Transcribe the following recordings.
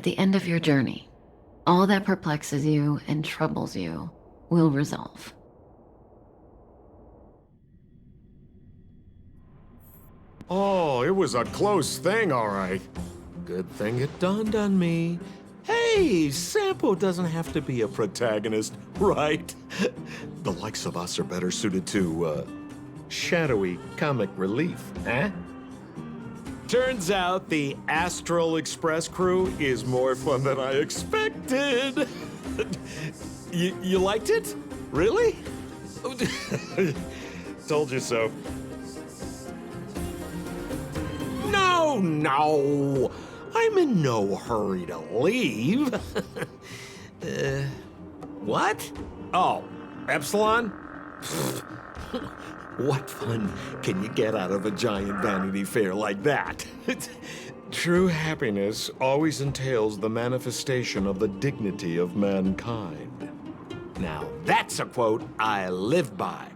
the end of your journey, all that perplexes you and troubles you will resolve. Oh, it was a close thing, all right. Good thing it dawned on me. Hey, Sampo doesn't have to be a protagonist, right? The likes of us are better suited to, shadowy comic relief, eh? Turns out the Astral Express crew is more fun than I expected. You liked it? Really? Told you so. No! I'm in no hurry to leave. What? Oh, Epsilon? What fun can you get out of a giant Vanity Fair like that? True happiness always entails the manifestation of the dignity of mankind. Now, that's a quote I live by.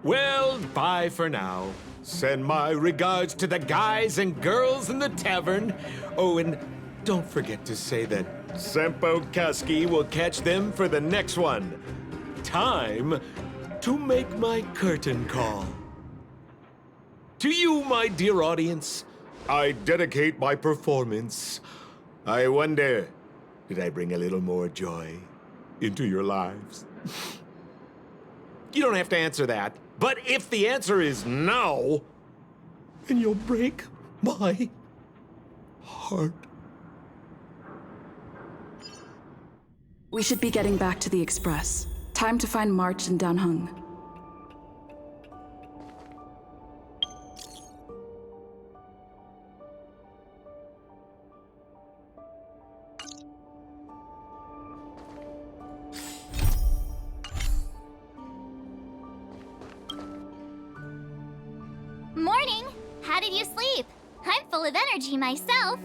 Well, bye for now. Send my regards to the guys and girls in the tavern. Oh, and don't forget to say that Sampo Kasky will catch them for the next one. Time to make my curtain call. To you, my dear audience, I dedicate my performance. I wonder, did I bring a little more joy into your lives? You don't have to answer that. But if the answer is no, then you'll break my heart. We should be getting back to the Express. Time to find March and Danheng. Morning! How did you sleep? I'm full of energy myself.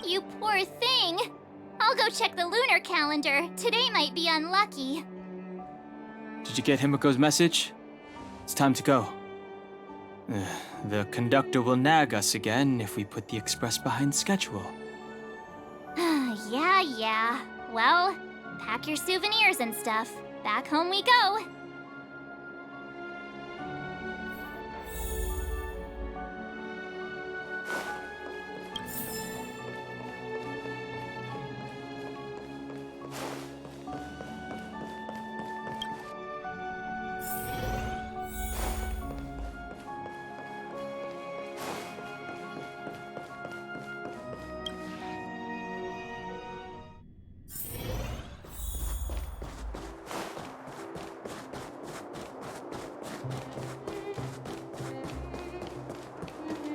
You poor thing! I'll go check the lunar calendar. Today might be unlucky. Did you get Himiko's message? It's time to go. The conductor will nag us again if we put the express behind schedule. Yeah. Well, pack your souvenirs and stuff. Back home we go.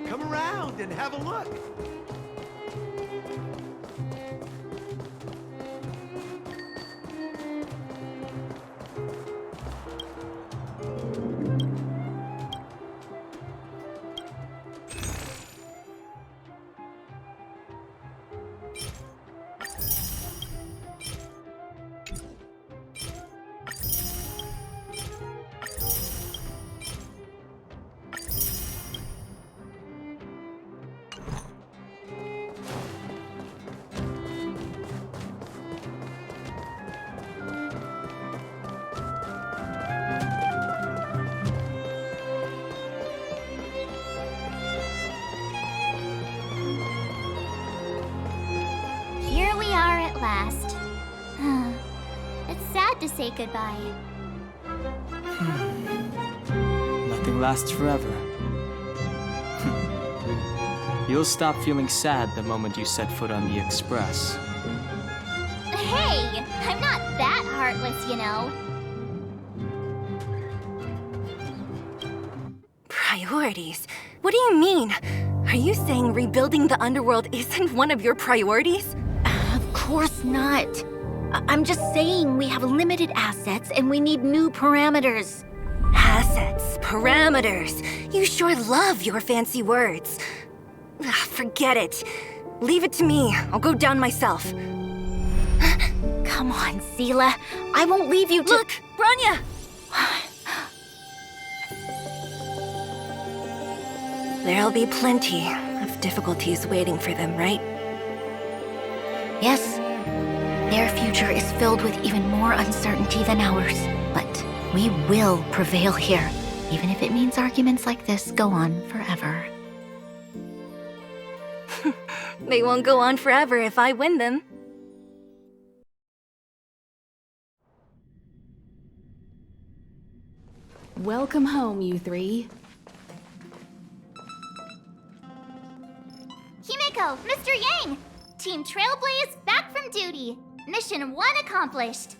Come around and have a look. Here we are at last. It's sad to say goodbye. Nothing lasts forever. You'll stop feeling sad the moment you set foot on the express. Hey! I'm not that heartless, you know. Priorities? What do you mean? Are you saying rebuilding the underworld isn't one of your priorities? Of course not. I'm just saying we have limited assets and we need new parameters. Assets, parameters. You sure love your fancy words. Forget it. Leave it to me. I'll go down myself. Come on, Seela. I won't leave you to— Look, Branya! There'll be plenty of difficulties waiting for them, right? Yes, their future is filled with even more uncertainty than ours. But we will prevail here, even if it means arguments like this go on forever. They won't go on forever if I win them. Welcome home, you three. Himeko, Mr. Yang! Team Trailblaze back from duty. Mission 1 accomplished.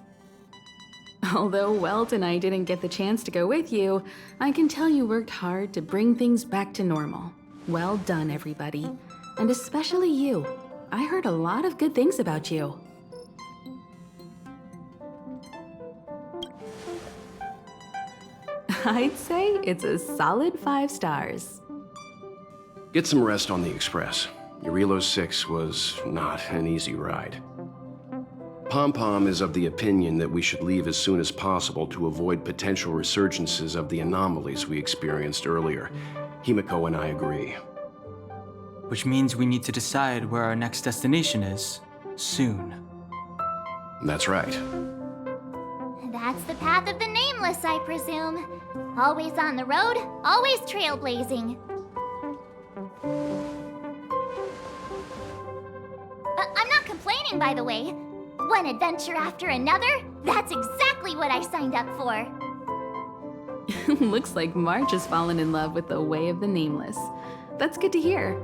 Although Welt and I didn't get the chance to go with you, I can tell you worked hard to bring things back to normal. Well done, everybody. And especially you. I heard a lot of good things about you. I'd say it's a solid 5 stars. Get some rest on the Express. Eurilo 6 was not an easy ride. Pom-Pom is of the opinion that we should leave as soon as possible to avoid potential resurgences of the anomalies we experienced earlier. Himeko and I agree. Which means we need to decide where our next destination is, soon. That's right. That's the path of the Nameless, I presume. Always on the road, always trailblazing. I'm not complaining, by the way. One adventure after another, that's exactly what I signed up for. Looks like March has fallen in love with the way of the Nameless. That's good to hear.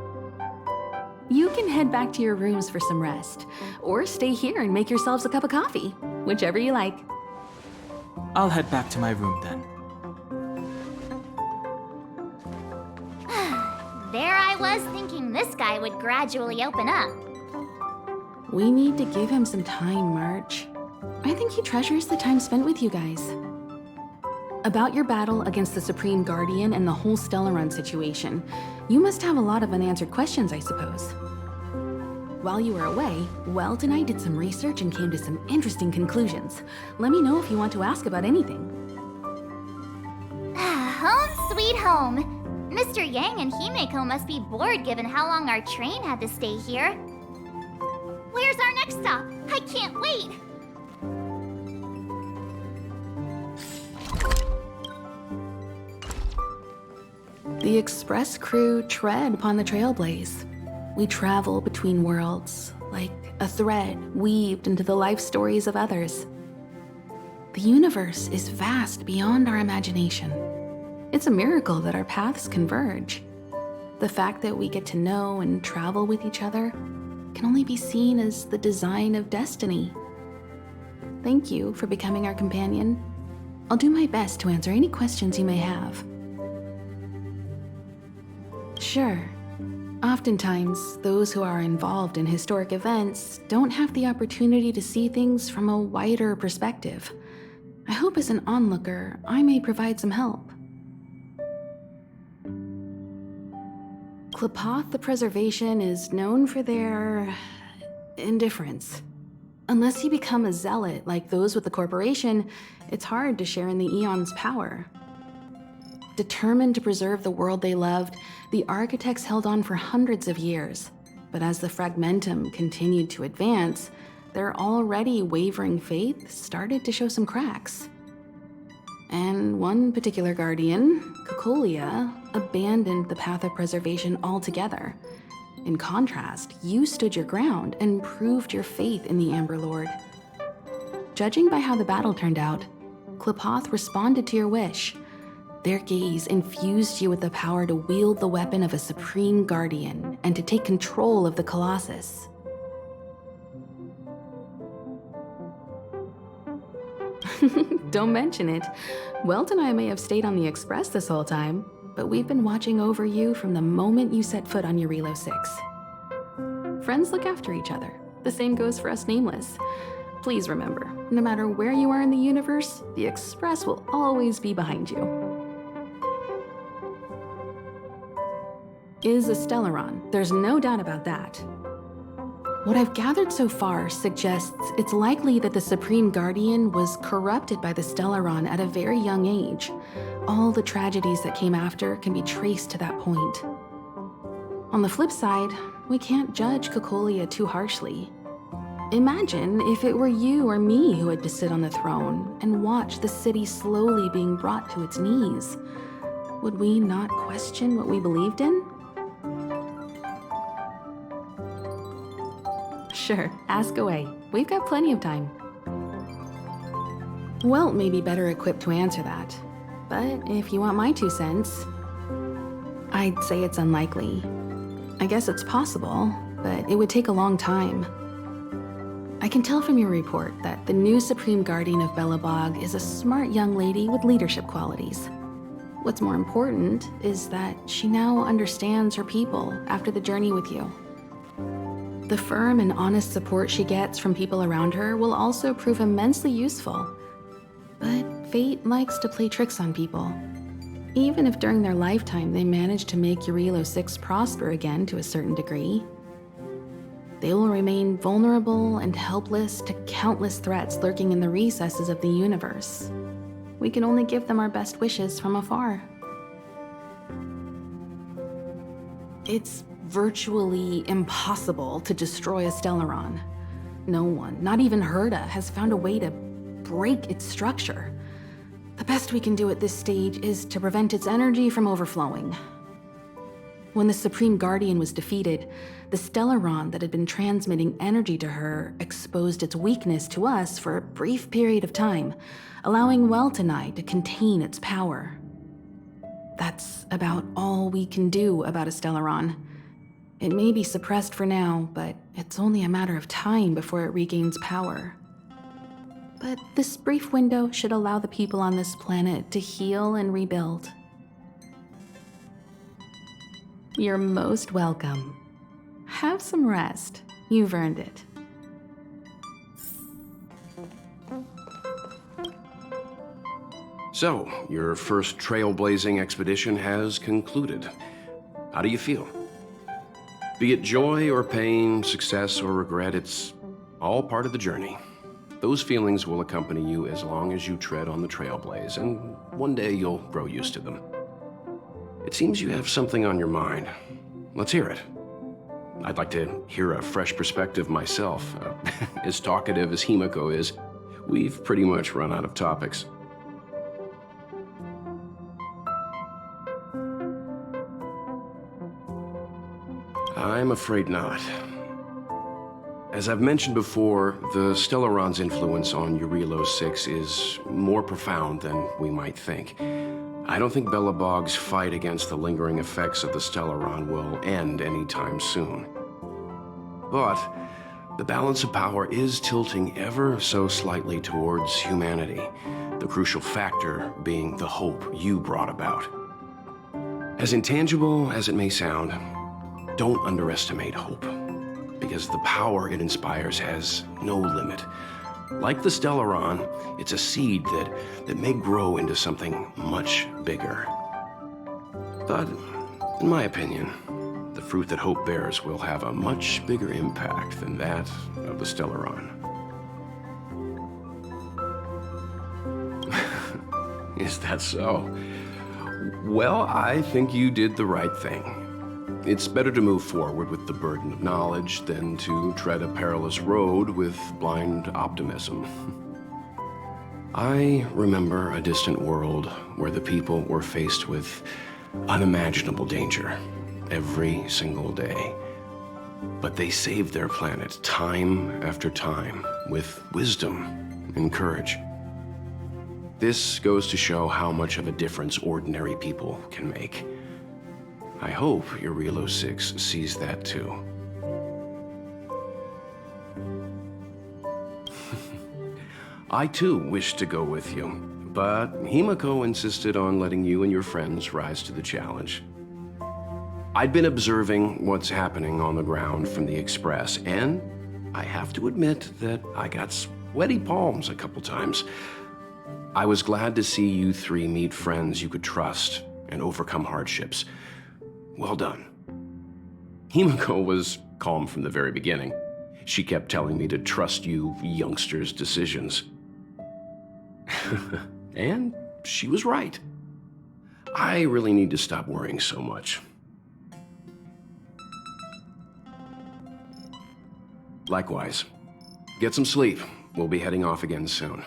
You can head back to your rooms for some rest, or stay here and make yourselves a cup of coffee, whichever you like. I'll head back to my room then. There I was thinking this guy would gradually open up. We need to give him some time, March. I think he treasures the time spent with you guys. About your battle against the Supreme Guardian and the whole Stellaron situation, you must have a lot of unanswered questions, I suppose. While you were away, Welt and I did some research and came to some interesting conclusions. Let me know if you want to ask about anything. Home sweet home. Mr. Yang and Himeko must be bored given how long our train had to stay here. Where's our next stop? I can't wait! The Express crew tread upon the Trailblaze. We travel between worlds, like a thread weaved into the life stories of others. The universe is vast beyond our imagination. It's a miracle that our paths converge. The fact that we get to know and travel with each other can only be seen as the design of destiny. Thank you for becoming our companion. I'll do my best to answer any questions you may have. Sure. Oftentimes, those who are involved in historic events don't have the opportunity to see things from a wider perspective. I hope as an onlooker, I may provide some help. Klapoth the Preservation is known for their indifference. Unless you become a zealot like those with the corporation, it's hard to share in the Eon's power. Determined to preserve the world they loved, the architects held on for hundreds of years. But as the Fragmentum continued to advance, their already wavering faith started to show some cracks. And one particular guardian, Cocolia, abandoned the path of preservation altogether. In contrast, you stood your ground and proved your faith in the Amber Lord. Judging by how the battle turned out, Klapoth responded to your wish. Their gaze infused you with the power to wield the weapon of a supreme guardian and to take control of the Colossus. Don't mention it. Welt and I may have stayed on the Express this whole time, but we've been watching over you from the moment you set foot on Eurilo 6. Friends look after each other. The same goes for us Nameless. Please remember, no matter where you are in the universe, the Express will always be behind you. Is a Stellaron, there's no doubt about that. What I've gathered so far suggests it's likely that the Supreme Guardian was corrupted by the Stellaron at a very young age. All the tragedies that came after can be traced to that point. On the flip side, we can't judge Cocolia too harshly. Imagine if it were you or me who had to sit on the throne and watch the city slowly being brought to its knees. Would we not question what we believed in? Sure, ask away. We've got plenty of time. Welt may be better equipped to answer that. But if you want my 2 cents, I'd say it's unlikely. I guess it's possible, but it would take a long time. I can tell from your report that the new Supreme Guardian of Belobog is a smart young lady with leadership qualities. What's more important is that she now understands her people after the journey with you. The firm and honest support she gets from people around her will also prove immensely useful. But fate likes to play tricks on people. Even if during their lifetime they manage to make Eurilo 6 prosper again to a certain degree, they will remain vulnerable and helpless to countless threats lurking in the recesses of the universe. We can only give them our best wishes from afar. It's virtually impossible to destroy a Stellaron. No one, not even Herda, has found a way to break its structure. The best we can do at this stage is to prevent its energy from overflowing. When the Supreme Guardian was defeated, the Stellaron that had been transmitting energy to her exposed its weakness to us for a brief period of time, allowing Welt and I to contain its power. That's about all we can do about a Stellaron. It may be suppressed for now, but it's only a matter of time before it regains power. But this brief window should allow the people on this planet to heal and rebuild. You're most welcome. Have some rest. You've earned it. So, your first trailblazing expedition has concluded. How do you feel? Be it joy or pain, success or regret, it's all part of the journey. Those feelings will accompany you as long as you tread on the Trailblaze, and one day you'll grow used to them. It seems you have something on your mind. Let's hear it. I'd like to hear a fresh perspective myself. As talkative as Himiko is, we've pretty much run out of topics. I'm afraid not. As I've mentioned before, the Stellaron's influence on Eurilo 6 is more profound than we might think. I don't think Belobog's fight against the lingering effects of the Stellaron will end anytime soon. But the balance of power is tilting ever so slightly towards humanity, the crucial factor being the hope you brought about. As intangible as it may sound, don't underestimate hope, because the power it inspires has no limit. Like the Stellaron, it's a seed that may grow into something much bigger. But, in my opinion, the fruit that hope bears will have a much bigger impact than that of the Stellaron. Is that so? Well, I think you did the right thing. It's better to move forward with the burden of knowledge than to tread a perilous road with blind optimism. I remember a distant world where the people were faced with unimaginable danger every single day. But they saved their planet time after time with wisdom and courage. This goes to show how much of a difference ordinary people can make. I hope Eurilo 6 sees that too. I too wish to go with you, but Himiko insisted on letting you and your friends rise to the challenge. I'd been observing what's happening on the ground from the Express, and I have to admit that I got sweaty palms a couple times. I was glad to see you three meet friends you could trust and overcome hardships. Well done. Himiko was calm from the very beginning. She kept telling me to trust you youngsters' decisions. And she was right. I really need to stop worrying so much. Likewise. Get some sleep. We'll be heading off again soon.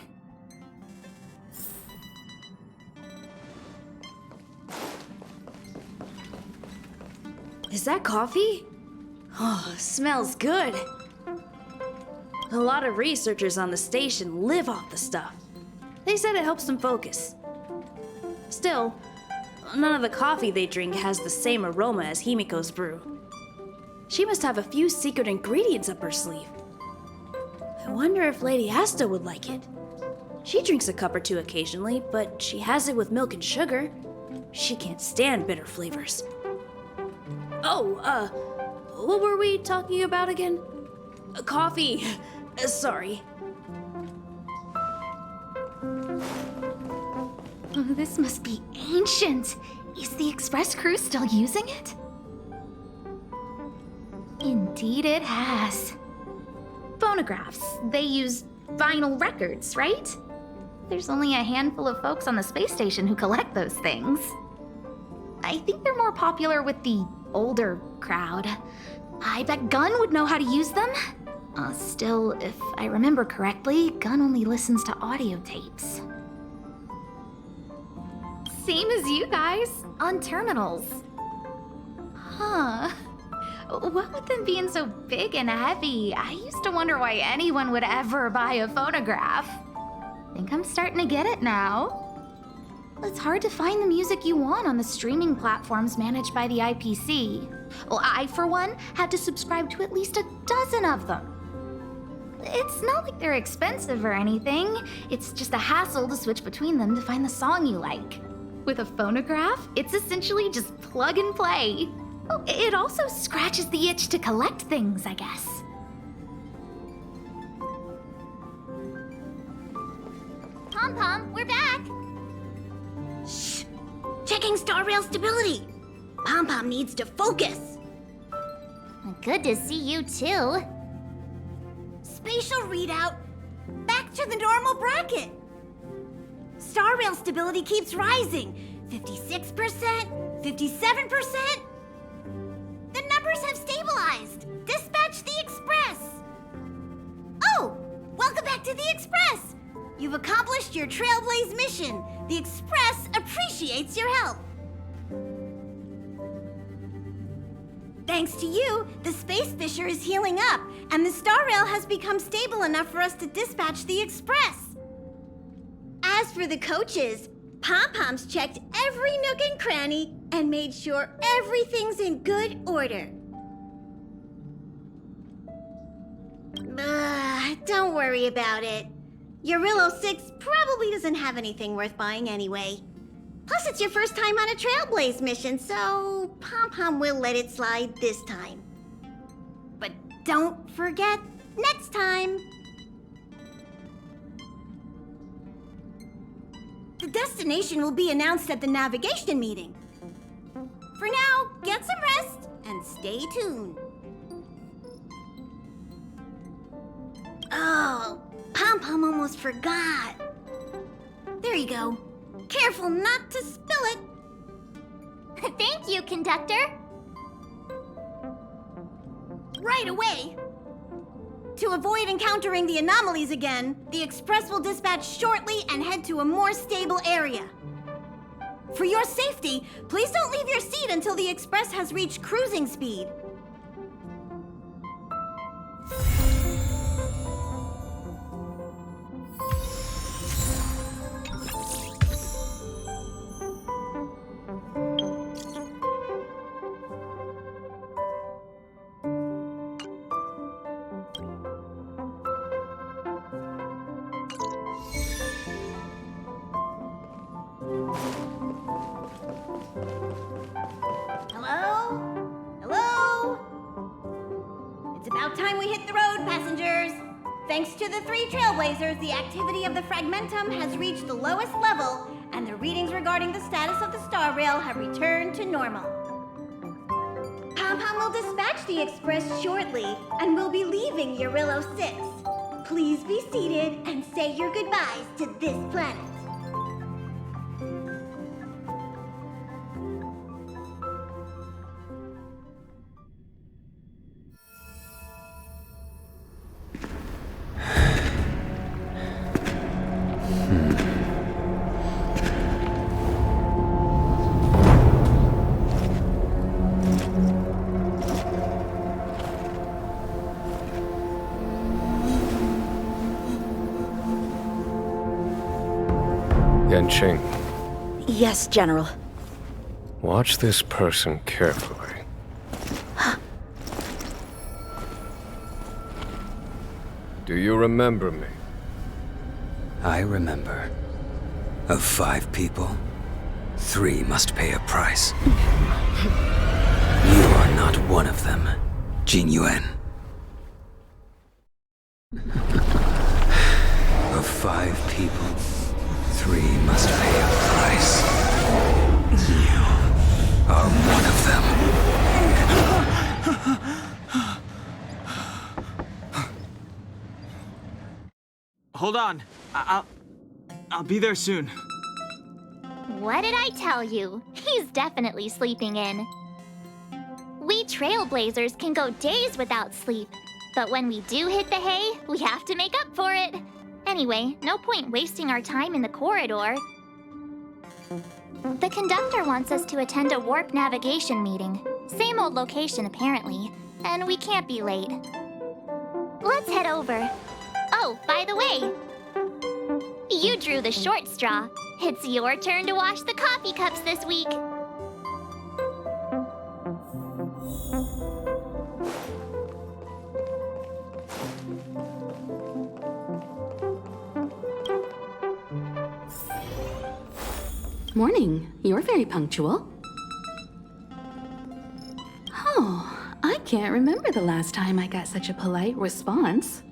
Is that coffee? Oh, smells good. A lot of researchers on the station live off the stuff. They said it helps them focus. Still, none of the coffee they drink has the same aroma as Himiko's brew. She must have a few secret ingredients up her sleeve. I wonder if Lady Asta would like it. She drinks a cup or two occasionally, but she has it with milk and sugar. She can't stand bitter flavors. Oh, what were we talking about again? Coffee. Sorry. Oh, this must be ancient. Is the express crew still using it? Indeed it has. Phonographs. They use vinyl records, right? There's only a handful of folks on the space station who collect those things. I think they're more popular with the older crowd. I bet Gunn would know how to use them. Still, if I remember correctly, Gunn only listens to audio tapes. Same as you guys, on terminals. Huh. What with them being so big and heavy, I used to wonder why anyone would ever buy a phonograph. Think I'm starting to get it now. It's hard to find the music you want on the streaming platforms managed by the IPC. Well, I, for one, had to subscribe to at least a dozen of them. It's not like they're expensive or anything. It's just a hassle to switch between them to find the song you like. With a phonograph, it's essentially just plug and play. Oh, it also scratches the itch to collect things, I guess. Pom-Pom, we're back! Shh! Checking star rail stability! Pom-Pom needs to focus! Good to see you too. Spatial readout, back to the normal bracket. Star rail stability keeps rising. 56%, 57%. The numbers have stabilized. Dispatch the Express. Oh, welcome back to the Express. You've accomplished your Trailblaze mission. The Express appreciates your help. Thanks to you, the space fissure is healing up, and the star rail has become stable enough for us to dispatch the Express. As for the coaches, Pom-Pom's checked every nook and cranny and made sure everything's in good order. Don't worry about it. Eurillo 6 probably doesn't have anything worth buying anyway. Plus, it's your first time on a Trailblaze mission, so Pom-Pom will let it slide this time. But don't forget, next time! The destination will be announced at the navigation meeting. For now, get some rest and stay tuned. Oh, Pom-Pom almost forgot. There you go. Careful not to spill it. Thank you, conductor. Right away. To avoid encountering the anomalies again, the Express will dispatch shortly and head to a more stable area. For your safety, please don't leave your seat until the Express has reached cruising speed. Thanks to the 3 Trailblazers, the activity of the Fragmentum has reached the lowest level, and the readings regarding the status of the star rail have returned to normal. Pom-Pom will dispatch the Express shortly, and will be leaving Eurillo 6. Please be seated and say your goodbyes to this planet. Yanqing, Yes, General. watch this person carefully. Do you remember me? I remember. Of 5 people, 3 must pay a price. You are not one of them, Jing Yuan. Of 5 people, 3 must pay a price. You are one of them. Hold on. I'll be there soon. What did I tell you? He's definitely sleeping in. We Trailblazers can go days without sleep. But when we do hit the hay, we have to make up for it. Anyway, no point wasting our time in the corridor. The conductor wants us to attend a warp navigation meeting. Same old location, apparently. And we can't be late. Let's head over. Oh, by the way, you drew the short straw. It's your turn to wash the coffee cups this week. Morning. You're very punctual. Oh, I can't remember the last time I got such a polite response.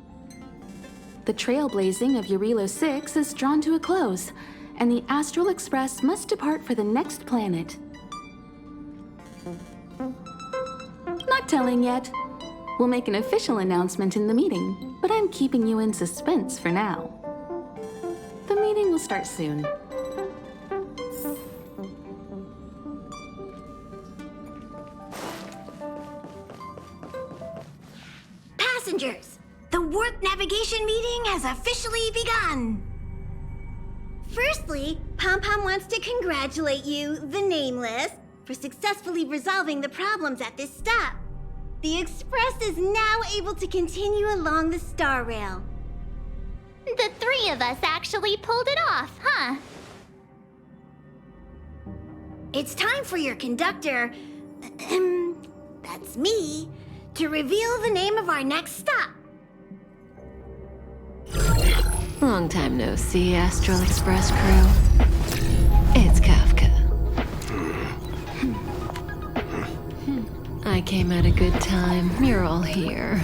The trailblazing of Eurilo 6 is drawn to a close, and the Astral Express must depart for the next planet. Not telling yet. We'll make an official announcement in the meeting, but I'm keeping you in suspense for now. The meeting will start soon. Passengers, the warp navigation meeting has officially begun. Firstly, Pom-Pom wants to congratulate you, the Nameless, for successfully resolving the problems at this stop. The Express is now able to continue along the Star Rail. The 3 of us actually pulled it off, huh? It's time for your conductor, that's me, to reveal the name of our next stop. Long time no see, Astral Express crew. It's Kafka. I came at a good time. You're all here.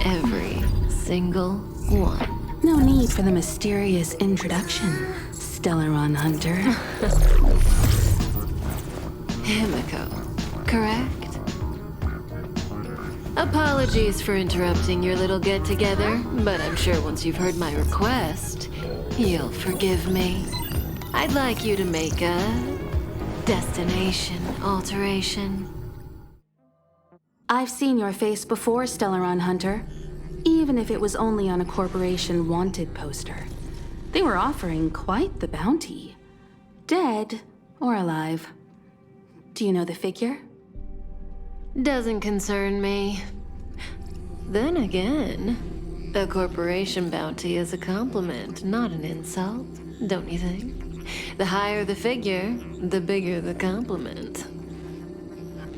Every single one. No need for the mysterious introduction, Stellaron Hunter. Himiko, correct? Apologies for interrupting your little get-together, but I'm sure once you've heard my request, you'll forgive me. I'd like you to make a destination alteration. I've seen your face before, Stellaron Hunter. Even if it was only on a corporation wanted poster. They were offering quite the bounty. Dead or alive. Do you know the figure? Doesn't concern me. Then again, a corporation bounty is a compliment, not an insult, don't you think? The higher the figure, the bigger the compliment.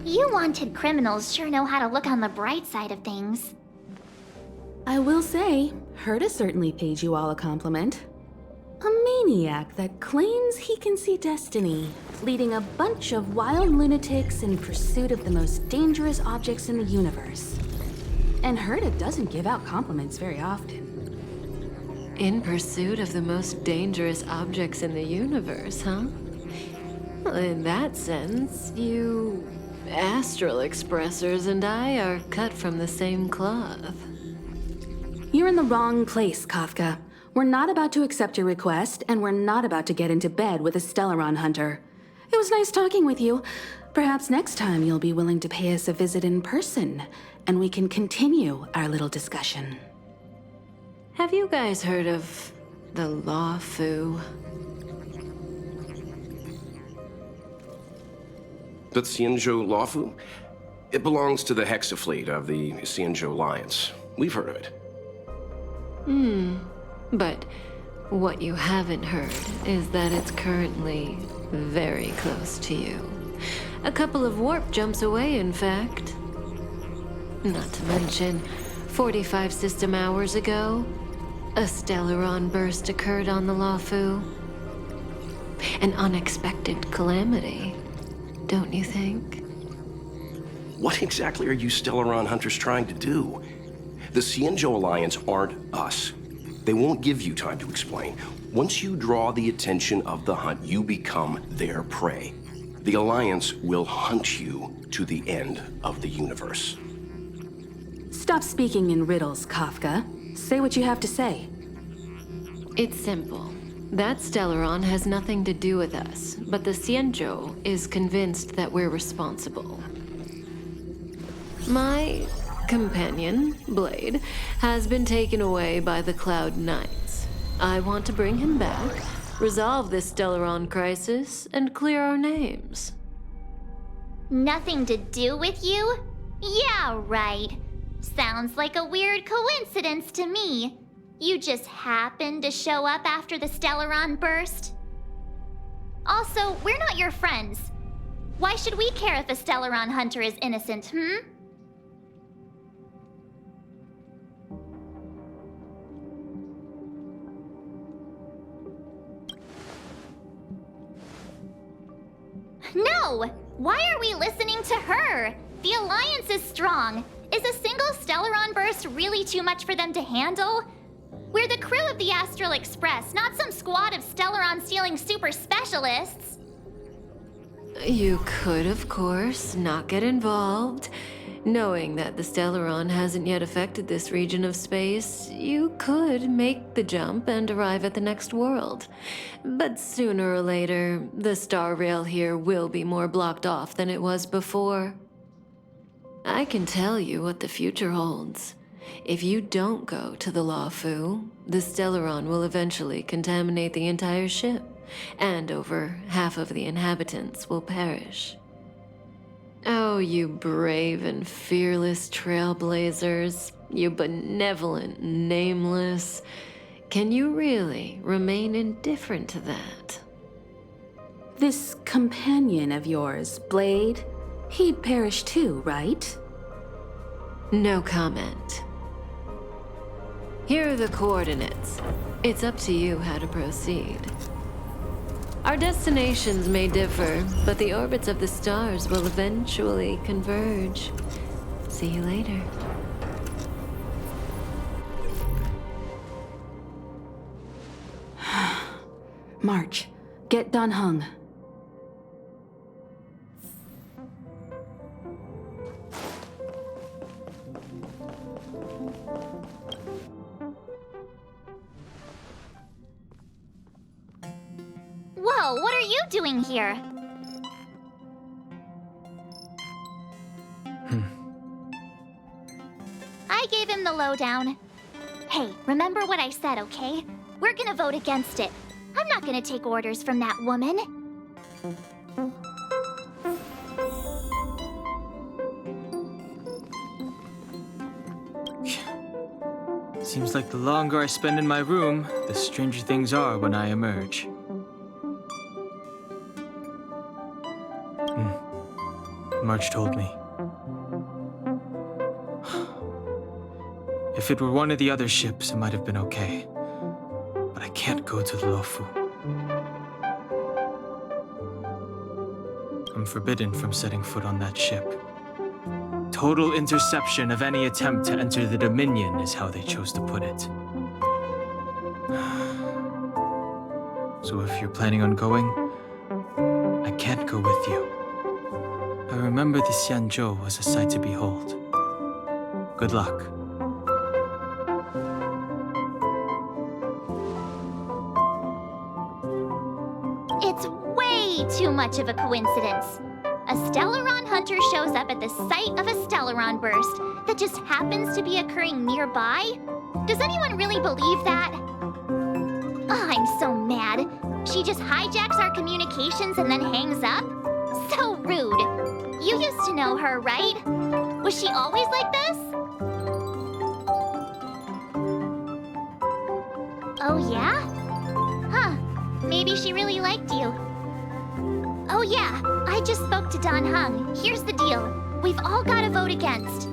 You wanted criminals sure know how to look on the bright side of things. I will say, Herta certainly paid you all a compliment. A maniac that claims he can see destiny, leading a bunch of wild lunatics in pursuit of the most dangerous objects in the universe. And Herta doesn't give out compliments very often. In pursuit of the most dangerous objects in the universe, huh? Well, in that sense, you Astral Expressers and I are cut from the same cloth. You're in the wrong place, Kafka. We're not about to accept your request, and we're not about to get into bed with a Stellaron Hunter. It was nice talking with you. Perhaps next time you'll be willing to pay us a visit in person, and we can continue our little discussion. Have you guys heard of the Laofu? The Xianzhou Laofu? It belongs to the Hexafleet of the Xianzhou Alliance. We've heard of it. But What you haven't heard is that it's currently very close to you. A couple of warp jumps away, in fact. Not to mention, 45 system hours ago, a Stellaron burst occurred on the Laofu. An unexpected calamity, don't you think? What exactly are you Stellaron hunters trying to do? The Xianzhou Alliance aren't us. They won't give you time to explain. Once you draw the attention of the hunt, you become their prey. The Alliance will hunt you to the end of the universe. Stop speaking in riddles, Kafka. Say what you have to say. It's simple. That Stellaron has nothing to do with us, but the Xianzhou is convinced that we're responsible. My companion, Blade, has been taken away by the Cloud Knights. I want to bring him back, resolve this Stellaron crisis, and clear our names. Nothing to do with you? Yeah, right. Sounds like a weird coincidence to me. You just happened to show up after the Stellaron burst? Also, we're not your friends. Why should we care if a Stellaron hunter is innocent, No! Why are we listening to her? The Alliance is strong. Is a single Stellaron burst really too much for them to handle? We're the crew of the Astral Express, not some squad of Stellaron-stealing super specialists. You could, of course, not get involved. Knowing that the Stellaron hasn't yet affected this region of space, you could make the jump and arrive at the next world. But sooner or later, the star rail here will be more blocked off than it was before. I can tell you what the future holds. If you don't go to the Laofu, the Stellaron will eventually contaminate the entire ship, and over half of the inhabitants will perish. Oh, you brave and fearless trailblazers, you benevolent nameless. Can you really remain indifferent to that? This companion of yours, Blade, he'd perish too, right? No comment. Here are the coordinates. It's up to you how to proceed. Our destinations may differ, but the orbits of the stars will eventually converge. See you later. March, get Dan Heng. Whoa, what are you doing here? I gave him the lowdown. Hey, remember what I said, okay? We're gonna vote against it. I'm not gonna take orders from that woman. Seems like the longer I spend in my room, the stranger things are when I emerge. March told me. If it were one of the other ships, it might have been okay. But I can't go to the Laofu. I'm forbidden from setting foot on that ship. Total interception of any attempt to enter the Dominion is how they chose to put it. So if you're planning on going, I can't go with you. I remember the Xianzhou was a sight to behold. Good luck. It's way too much of a coincidence. A Stellaron hunter shows up at the site of a Stellaron burst that just happens to be occurring nearby? Does anyone really believe that? Oh, I'm so mad. She just hijacks our communications and then hangs up? So rude. You used to know her, right? Was she always like this? Oh, yeah? Maybe she really liked you. Oh yeah, I just spoke to Don Hung. Here's the deal. We've all got to vote against.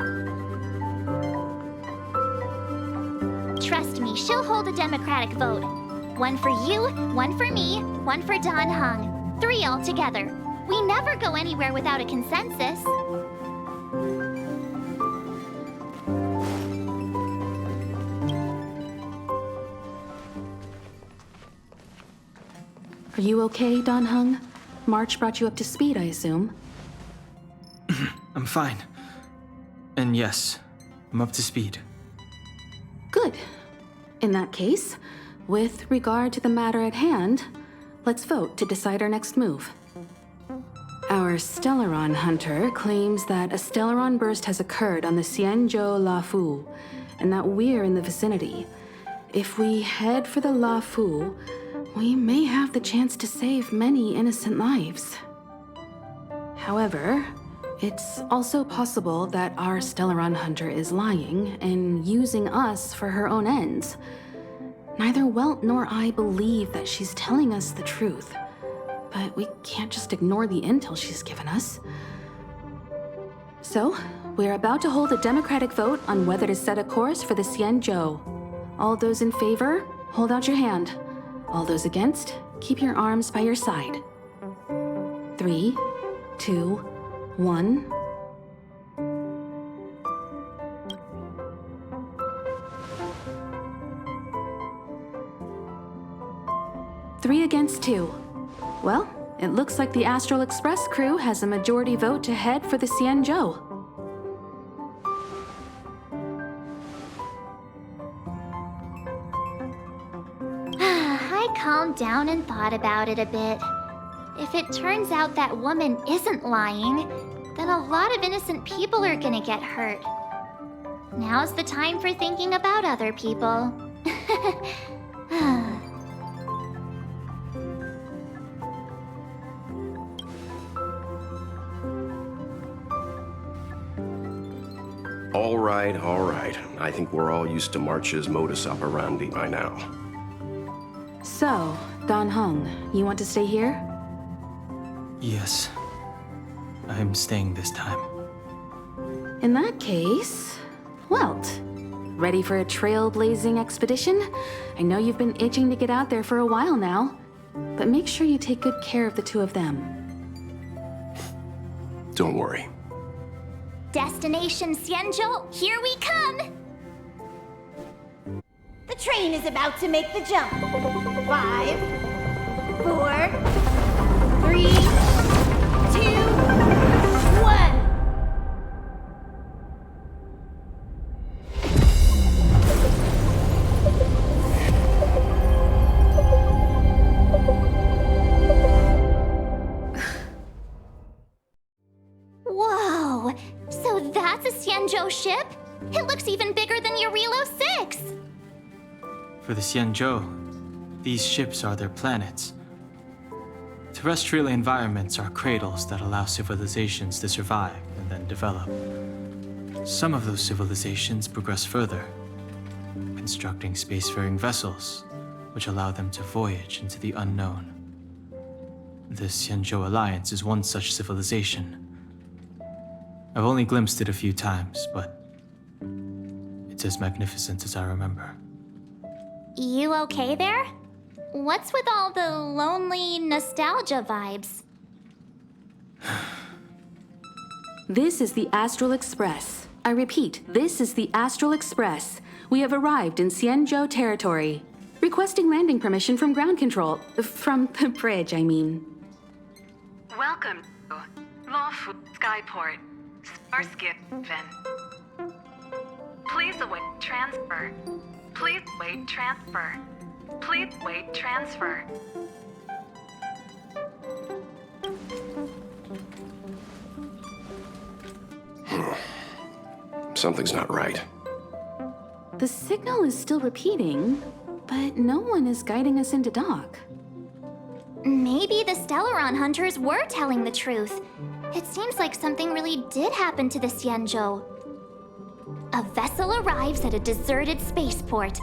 Trust me, she'll hold a democratic vote. One for you, one for me, one for Don Hung. 3 altogether. We never go anywhere without a consensus. Are you okay, Don Hung? March brought you up to speed, I assume. I'm fine. And yes, I'm up to speed. Good. In that case, with regard to the matter at hand, let's vote to decide our next move. Our Stellaron hunter claims that a Stellaron burst has occurred on the Xianzhou Laofu, and that we're in the vicinity. If we head for the Laofu, we may have the chance to save many innocent lives. However, it's also possible that our Stellaron hunter is lying and using us for her own ends. Neither Welt nor I believe that she's telling us the truth, but we can't just ignore the intel she's given us. So, we're about to hold a democratic vote on whether to set a course for the Xianzhou. All those in favor, hold out your hand. All those against, keep your arms by your side. 3, 2, 1. Three against 2. Well, it looks like the Astral Express crew has a majority vote to head for the Xianzhou. I calmed down and thought about it a bit. If it turns out that woman isn't lying, then a lot of innocent people are gonna get hurt. Now's the time for thinking about other people. All right. I think we're all used to March's modus operandi by now. So, Don Hung, you want to stay here? Yes. I'm staying this time. In that case, Welt, ready for a trailblazing expedition? I know you've been itching to get out there for a while now, but make sure you take good care of the two of them. Don't worry. Destination Xianzhou, here we come! The train is about to make the jump. 5, 4, 3, 2, 1. Whoa! So that's a Xianzhou ship? It looks even bigger than Eurilo 6! For the Xianzhou, these ships are their planets. Terrestrial environments are cradles that allow civilizations to survive and then develop. Some of those civilizations progress further, constructing spacefaring vessels, which allow them to voyage into the unknown. The Xianzhou Alliance is one such civilization. I've only glimpsed it a few times, but it's as magnificent as I remember. You okay there? What's with all the lonely nostalgia vibes? This is the Astral Express. I repeat, this is the Astral Express. We have arrived in Xianzhou territory. Requesting landing permission from ground control. From the bridge, I mean. Welcome to Laofu Skyport. Starskip Ven. Please await transfer. Please wait transfer. Please wait transfer. Something's not right. The signal is still repeating, but no one is guiding us into dock. Maybe the Stellaron hunters were telling the truth. It seems like something really did happen to the Xianzhou. A vessel arrives at a deserted spaceport.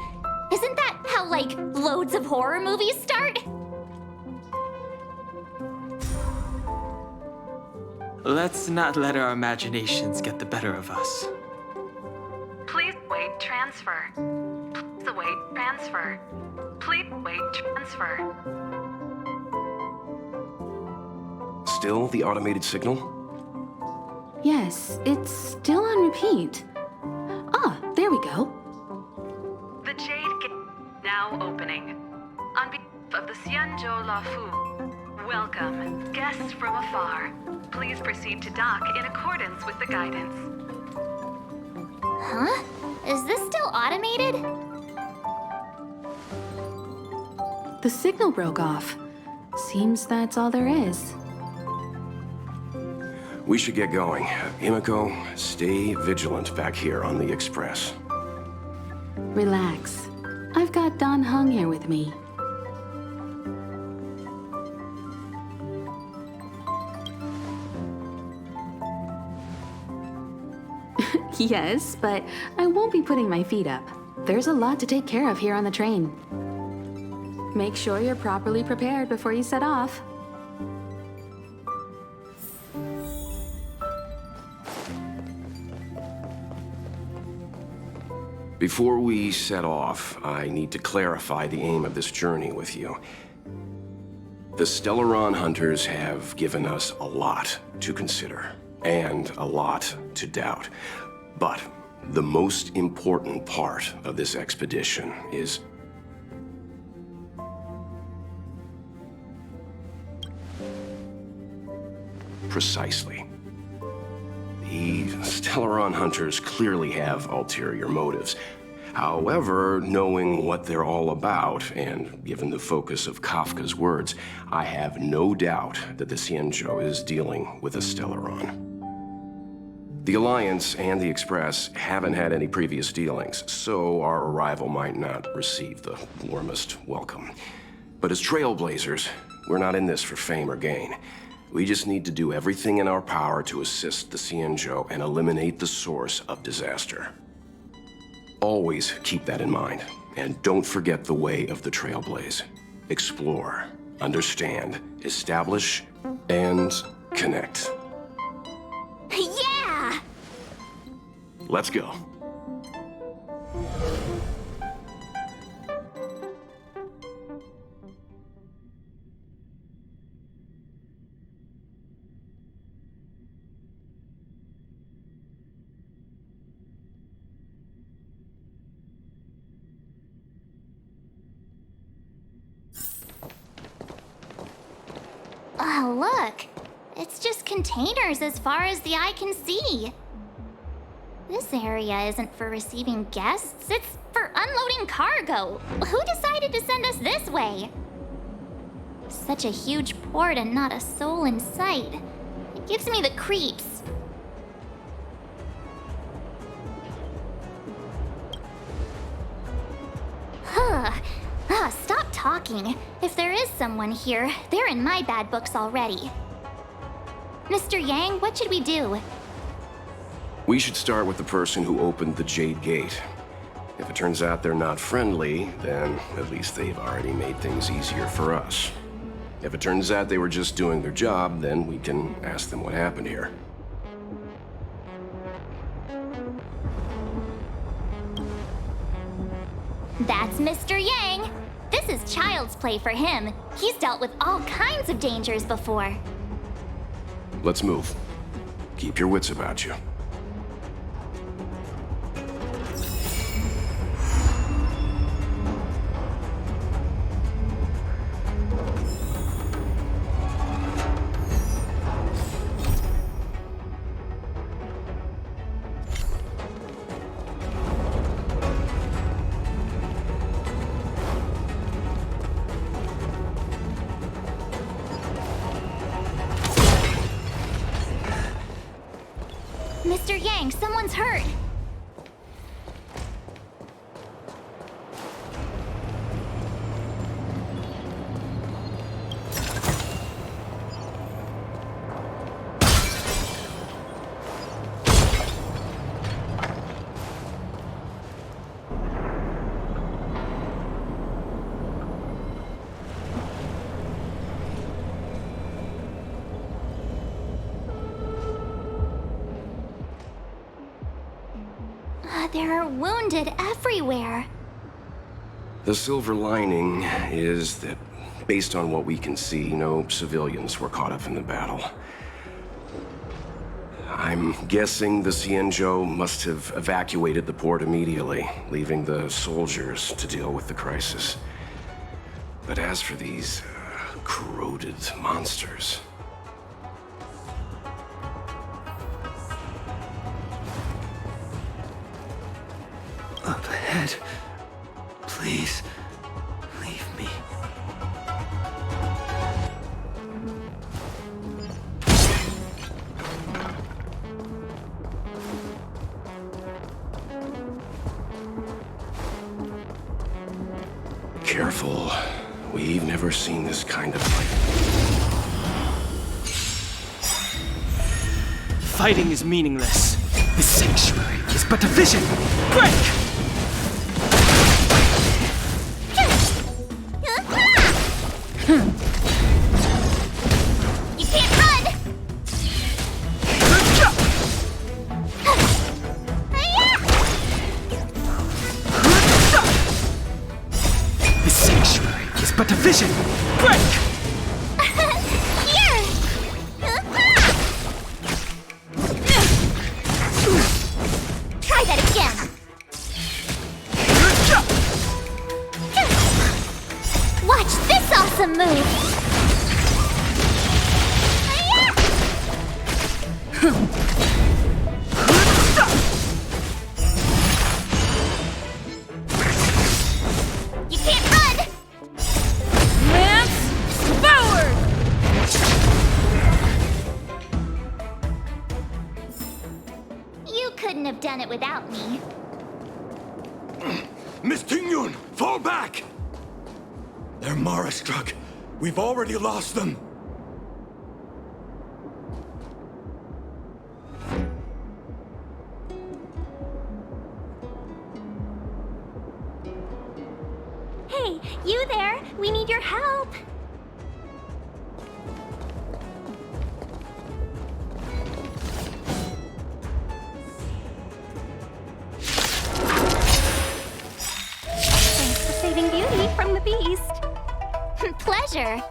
Isn't that how, like, loads of horror movies start? Let's not let our imaginations get the better of us. Please await transfer. Please await transfer. Please await transfer. Still the automated signal? Yes, it's still on repeat. Ah, there we go. The Jade Gate now opening. On behalf of the Xianzhou Laofu, welcome, guests from afar. Please proceed to dock in accordance with the guidance. Huh? Is this still automated? The signal broke off. Seems that's all there is. We should get going. Himiko, stay vigilant back here on the Express. Relax. I've got Don Hung here with me. Yes, but I won't be putting my feet up. There's a lot to take care of here on the train. Make sure you're properly prepared before you set off. Before we set off, I need to clarify the aim of this journey with you. The Stellaron hunters have given us a lot to consider, and a lot to doubt. But the most important part of this expedition is precisely. The Stellaron hunters clearly have ulterior motives. However, knowing what they're all about, and given the focus of Kafka's words, I have no doubt that the Xianzhou is dealing with a Stellaron. The Alliance and the Express haven't had any previous dealings, so our arrival might not receive the warmest welcome. But as Trailblazers, we're not in this for fame or gain. We just need to do everything in our power to assist the Xianzhou and eliminate the source of disaster. Always keep that in mind, and don't forget the way of the Trailblaze. Explore, understand, establish, and connect. Yeah! Let's go. Oh, look. It's just containers as far as the eye can see. This area isn't for receiving guests, it's for unloading cargo. Who decided to send us this way? Such a huge port and not a soul in sight. It gives me the creeps. Stop talking. If there is someone here, they're in my bad books already. Mr. Yang, what should we do? We should start with the person who opened the Jade Gate. If it turns out they're not friendly, then at least they've already made things easier for us. If it turns out they were just doing their job, then we can ask them what happened here. That's Mr. Yang. This is child's play for him. He's dealt with all kinds of dangers before. Let's move. Keep your wits about you. Mr. Yang, someone's hurt. there are wounded everywhere. The silver lining is that, based on what we can see, no civilians were caught up in the battle. I'm guessing the Xianzhou must have evacuated the port immediately, leaving the soldiers to deal with the crisis. But as for these corroded monsters... Up ahead. Please, leave me. Careful. We've never seen this kind of fight. Fighting is meaningless. The sanctuary is but a vision. Break! You can't run! The sanctuary is but a vision. Break! Here! Try that again! Watch this awesome move! You can't run! Lance forward! You couldn't have done it without me. Miss Tingyun, fall back! They're Mara-Struck. We've already lost them. Hey, you there? We need your help. Thanks for saving Beauty from the beast. Pleasure.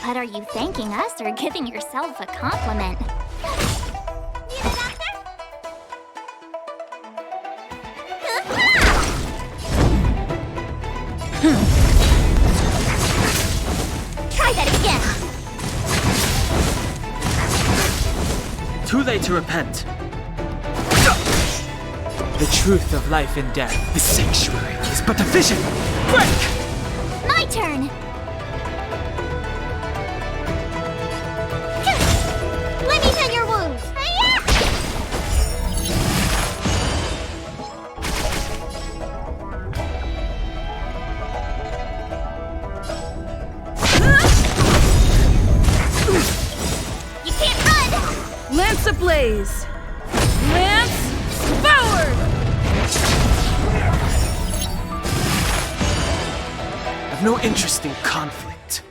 But are you thanking us or giving yourself a compliment? Try that again. Too late to repent. The truth of life and death. The sanctuary is but a vision. Break! My turn. Let me tend your wounds. You can't run. Lance ablaze! Lance forward! I've no interest in conflict.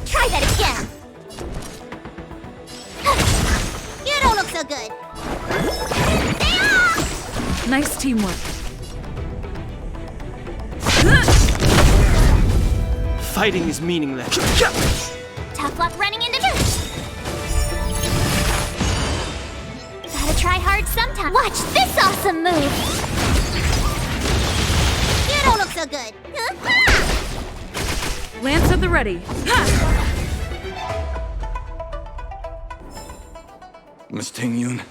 Try that again. You don't look so good. Nice teamwork. Fighting is meaningless. Tough luck running into this. Gotta try hard sometime. Watch this awesome move. You don't look so good. Lance at the ready. Miss Tingyun,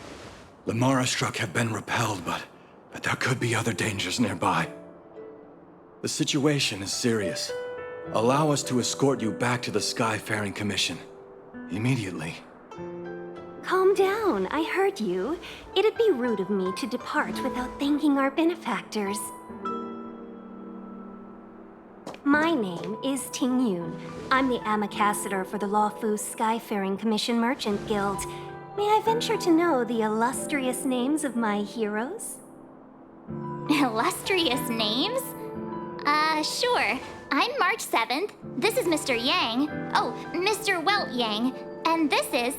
the Mara-Struck have been repelled, but there could be other dangers nearby. The situation is serious. Allow us to escort you back to the Skyfaring Commission. Immediately. Calm down, I heard you. It'd be rude of me to depart without thanking our benefactors. My name is Tingyun. I'm the ambassador for the Laofu Skyfaring Commission Merchant Guild. May I venture to know the illustrious names of my heroes? Illustrious names? Sure. I'm March 7th. This is Mr. Yang. Oh, Mr. Welt Yang. And this is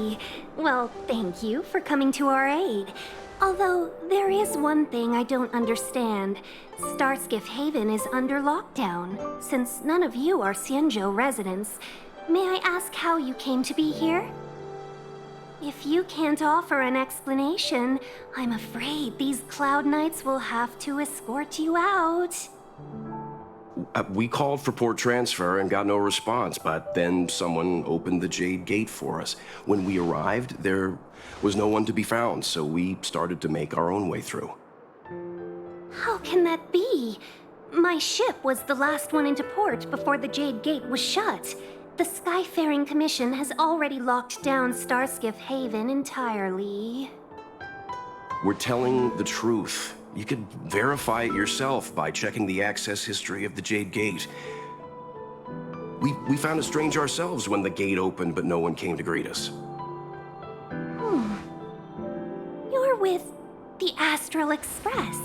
see. Well, thank you for coming to our aid. Although, there is one thing I don't understand. Starskiff Haven is under lockdown. Since none of you are Xianzhou residents, may I ask how you came to be here? If you can't offer an explanation, I'm afraid these Cloud Knights will have to escort you out. We called for port transfer and got no response, but then someone opened the Jade Gate for us. When we arrived, there was no one to be found, so we started to make our own way through. How can that be? My ship was the last one into port before the Jade Gate was shut. The Skyfaring Commission has already locked down Starskiff Haven entirely. We're telling the truth. You could verify it yourself by checking the access history of the Jade Gate. We found it strange ourselves when the gate opened, but no one came to greet us. You're with the Astral Express.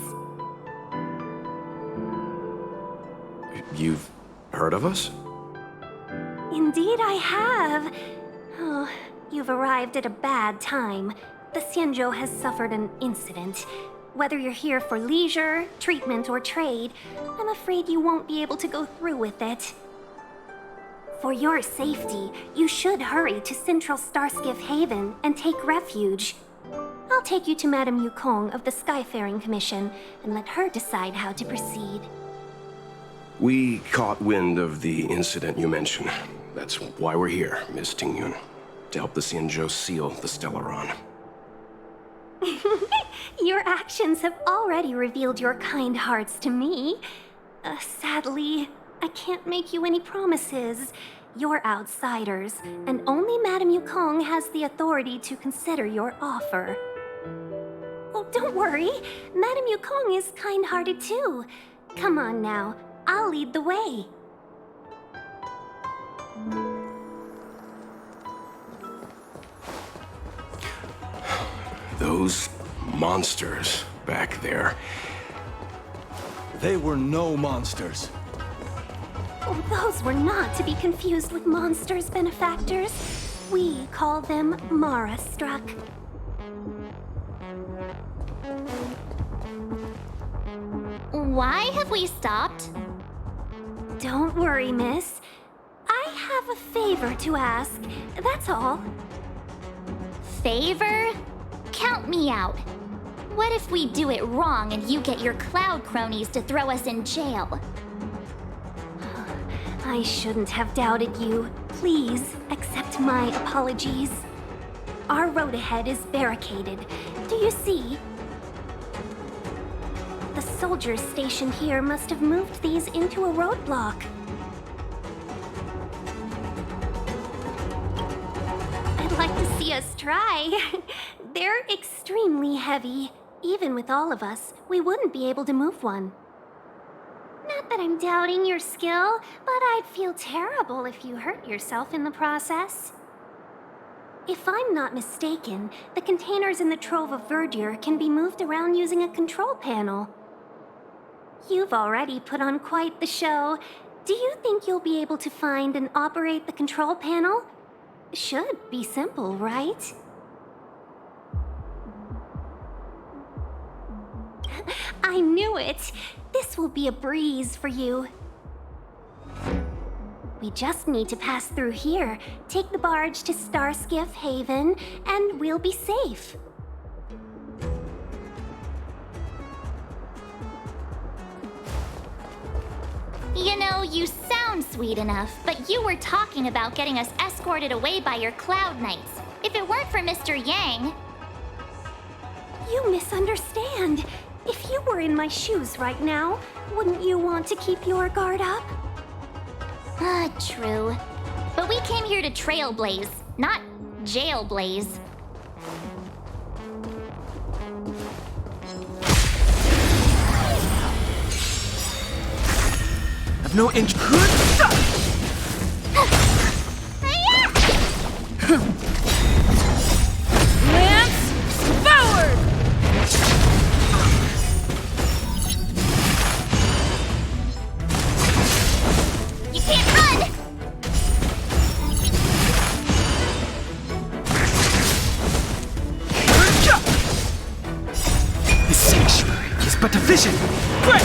You've heard of us? Indeed I have. Oh, you've arrived at a bad time. The Xianzhou has suffered an incident. Whether you're here for leisure, treatment, or trade, I'm afraid you won't be able to go through with it. For your safety, you should hurry to Central Starskiff Haven and take refuge. I'll take you to Madame Yukong of the Skyfaring Commission and let her decide how to proceed. We caught wind of the incident you mentioned. That's why we're here, Miss Tingyun. To help the Xianzhou seal the Stellaron. Your actions have already revealed your kind hearts to me. Sadly, I can't make you any promises. You're outsiders, and only Madame Yukong has the authority to consider your offer. Oh, don't worry. Madame Yukong is kind-hearted too. Come on now, I'll lead the way. Those monsters back there. They were no monsters. Oh, those were not to be confused with monsters, benefactors. We call them Mara-Struck. Why have we stopped? Don't worry, miss. I have a favor to ask, that's all. Favor? Count me out. What if we do it wrong and you get your cloud cronies to throw us in jail? I shouldn't have doubted you. Please accept my apologies. Our road ahead is barricaded. Do you see? The soldiers stationed here must have moved these into a roadblock. I'd like to see us try. They're extremely heavy. Even with all of us, we wouldn't be able to move one. Not that I'm doubting your skill, but I'd feel terrible if you hurt yourself in the process. If I'm not mistaken, the containers in the Trove of Verdure can be moved around using a control panel. You've already put on quite the show. Do you think you'll be able to find and operate the control panel? Should be simple, right? I knew it! This will be a breeze for you. We just need to pass through here, take the barge to Starskiff Haven, and we'll be safe. You know, you sound sweet enough, but you were talking about getting us escorted away by your Cloud Knights. If it weren't for Mr. Yang... You misunderstand. If you were in my shoes right now, wouldn't you want to keep your guard up? True. But we came here to Trailblaze, not Jailblaze. I've no inch. Lance forward! You can't run! but a vision! Break!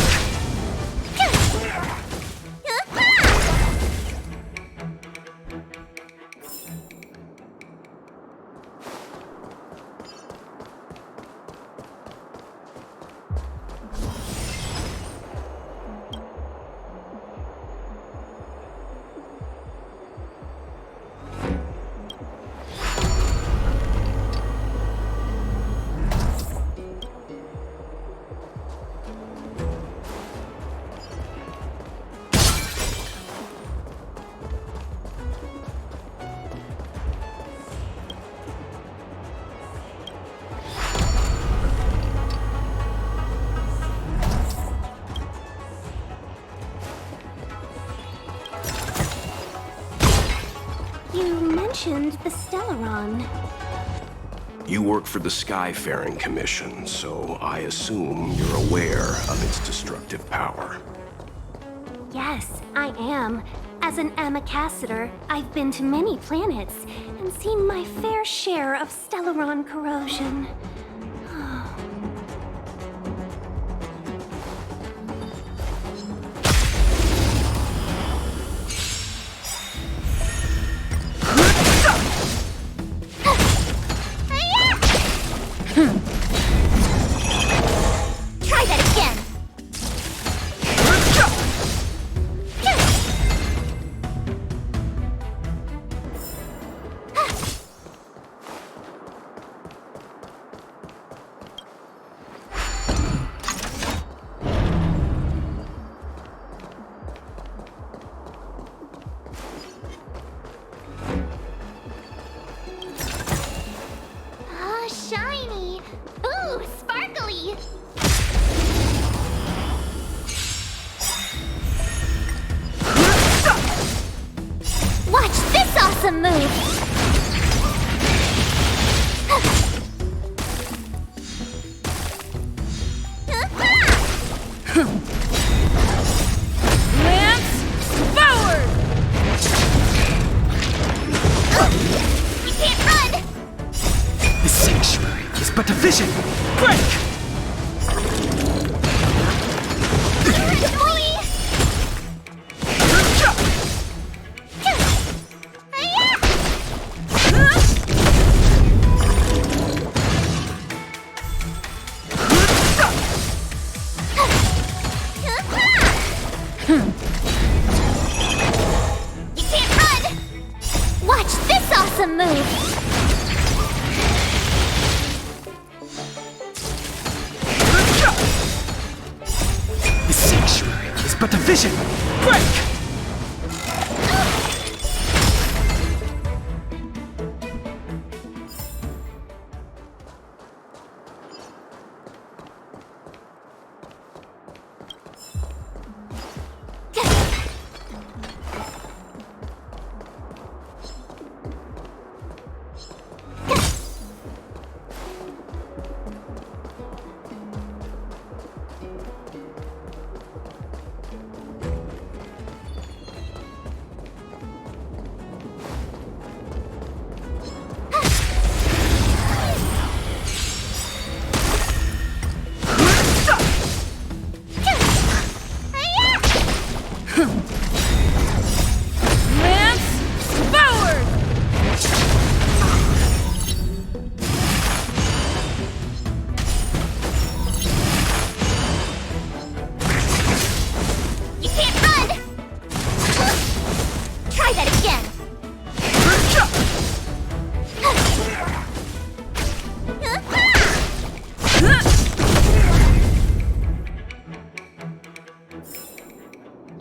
You mentioned the Stellaron. You work for the Skyfaring Commission, so I assume you're aware of its destructive power. Yes, I am. As an Amicassator, I've been to many planets and seen my fair share of Stellaron corrosion. Try that again. Ah, shiny. Ooh, sparkly. Watch this awesome move! Lance forward! You can't run! The sanctuary is but a vision! Break! You can't run! Watch this awesome move! The sanctuary is but a vision! Break! Lance forward! You can't run! Try that again!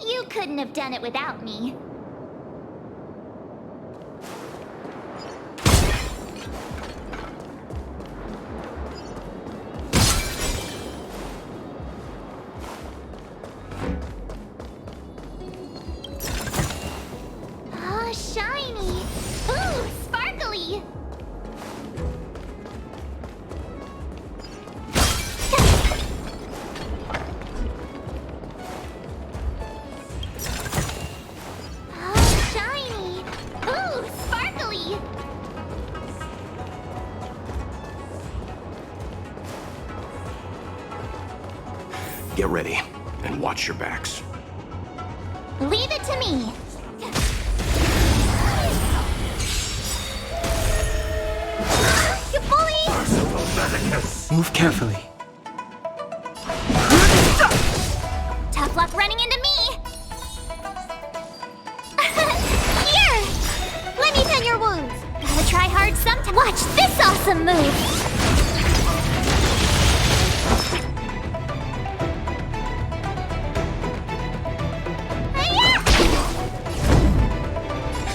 You couldn't have done it without me. Ah, shiny! Ooh, sparkly! Get ready, and watch your backs. Leave it to me. You bully! Move carefully. Tough luck running into me. Here! Let me tend your wounds. Gotta try hard sometime. Watch this awesome move.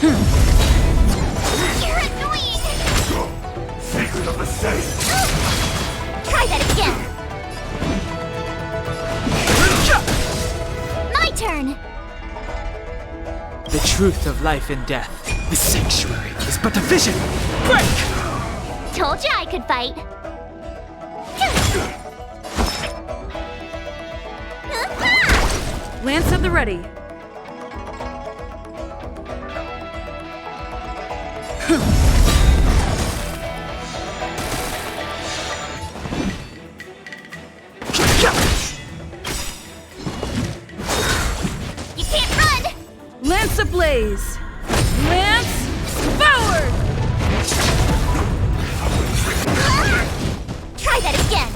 You're annoying. Secret of the safe. Try that again. My turn. The truth of life and death. The sanctuary is but a vision. Break! Told you I could fight. Lance at the ready. You can't run. Lance ablaze. Lance forward. Try that again.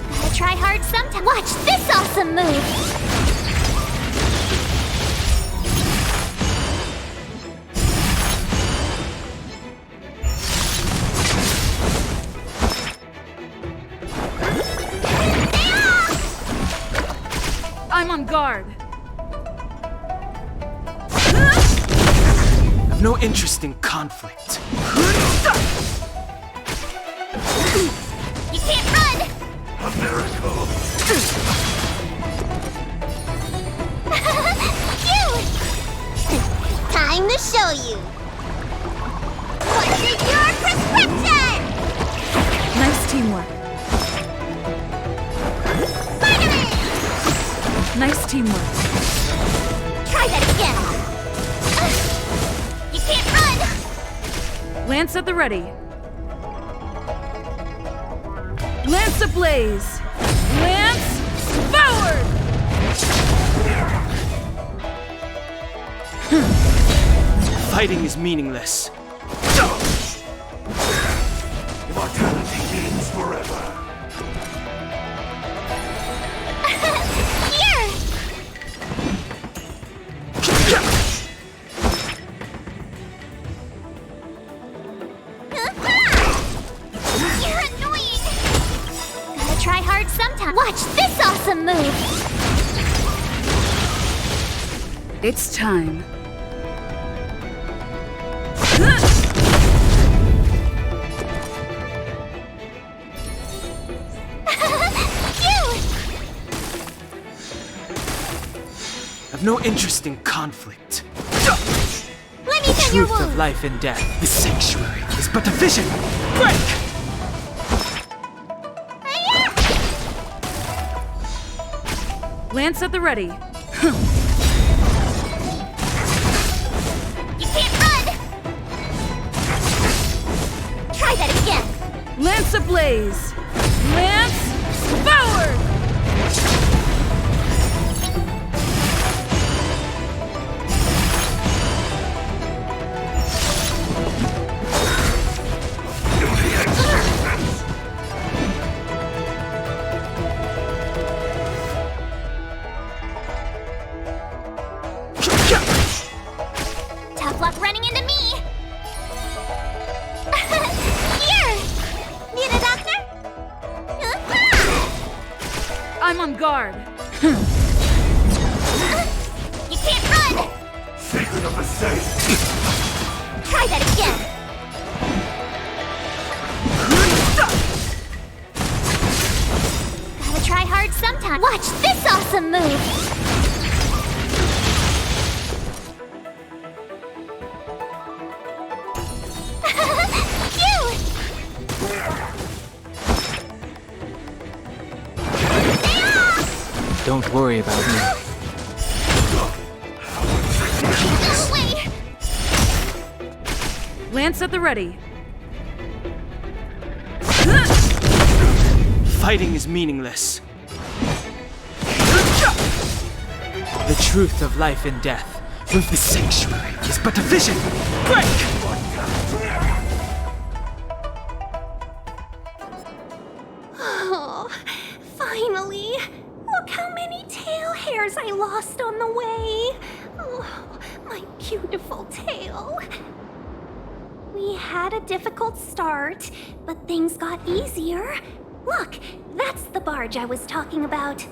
Gotta try hard sometime. Watch this awesome move. I'm on guard. I've no interest in conflict. You can't run. A miracle. Time to show you. What's in your prescription? Nice teamwork. Nice teamwork. Try that again. You can't run. Lance at the ready. Lance ablaze. Lance forward. Fighting is meaningless. Immortality means forever. You're annoying. Gotta try hard sometime. Watch this awesome move. It's time. I've no interest in conflict. Let me The tend your truth of wounds. life and death. The sanctuary is but a vision. Break! Lance at the ready. You can't run. Try that again. Lance ablaze. Lance forward. Tough luck running into me. Here. Need a doctor? I'm on guard. You can't run. Secret of the safe. Try that again. Gotta try hard sometime. Watch this awesome move. Don't worry about me. No way. Lance at the ready. fighting is meaningless. The truth of life and death. The sanctuary is but a vision. Break! Oh, finally! Look how many tail hairs I lost on the way. Oh, my beautiful tail. We had a difficult start, but things got easier. Look, that's the barge I was talking about.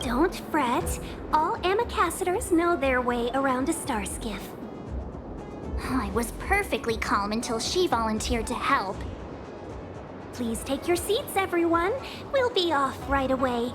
Don't fret. All Amicacetors know their way around a star skiff. I was perfectly calm until she volunteered to help. Please take your seats, everyone. We'll be off right away.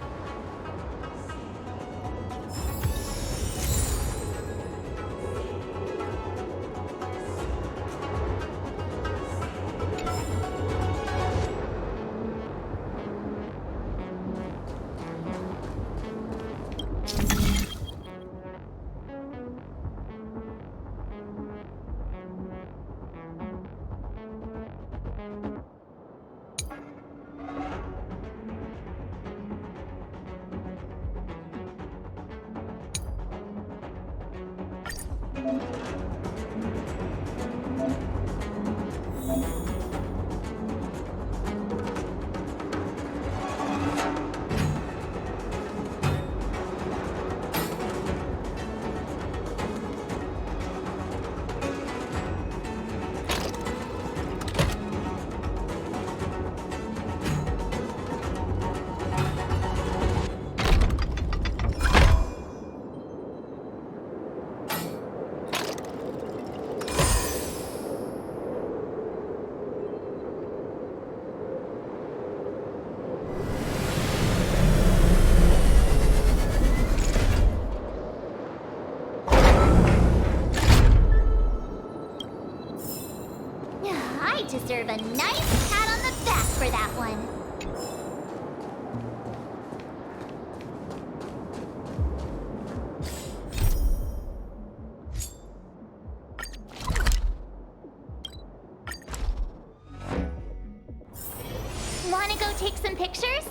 I deserve a nice pat on the back for that one. Wanna go take some pictures?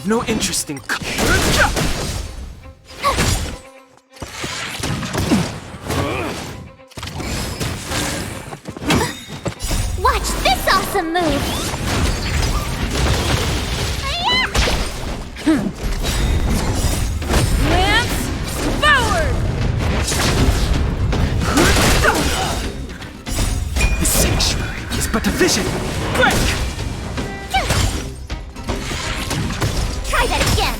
I've no interest in. Watch this awesome move! Lance forward! The sanctuary is but a vision. Break! Try that again!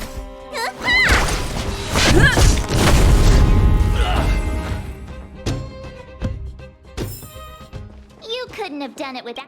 You couldn't have done it without.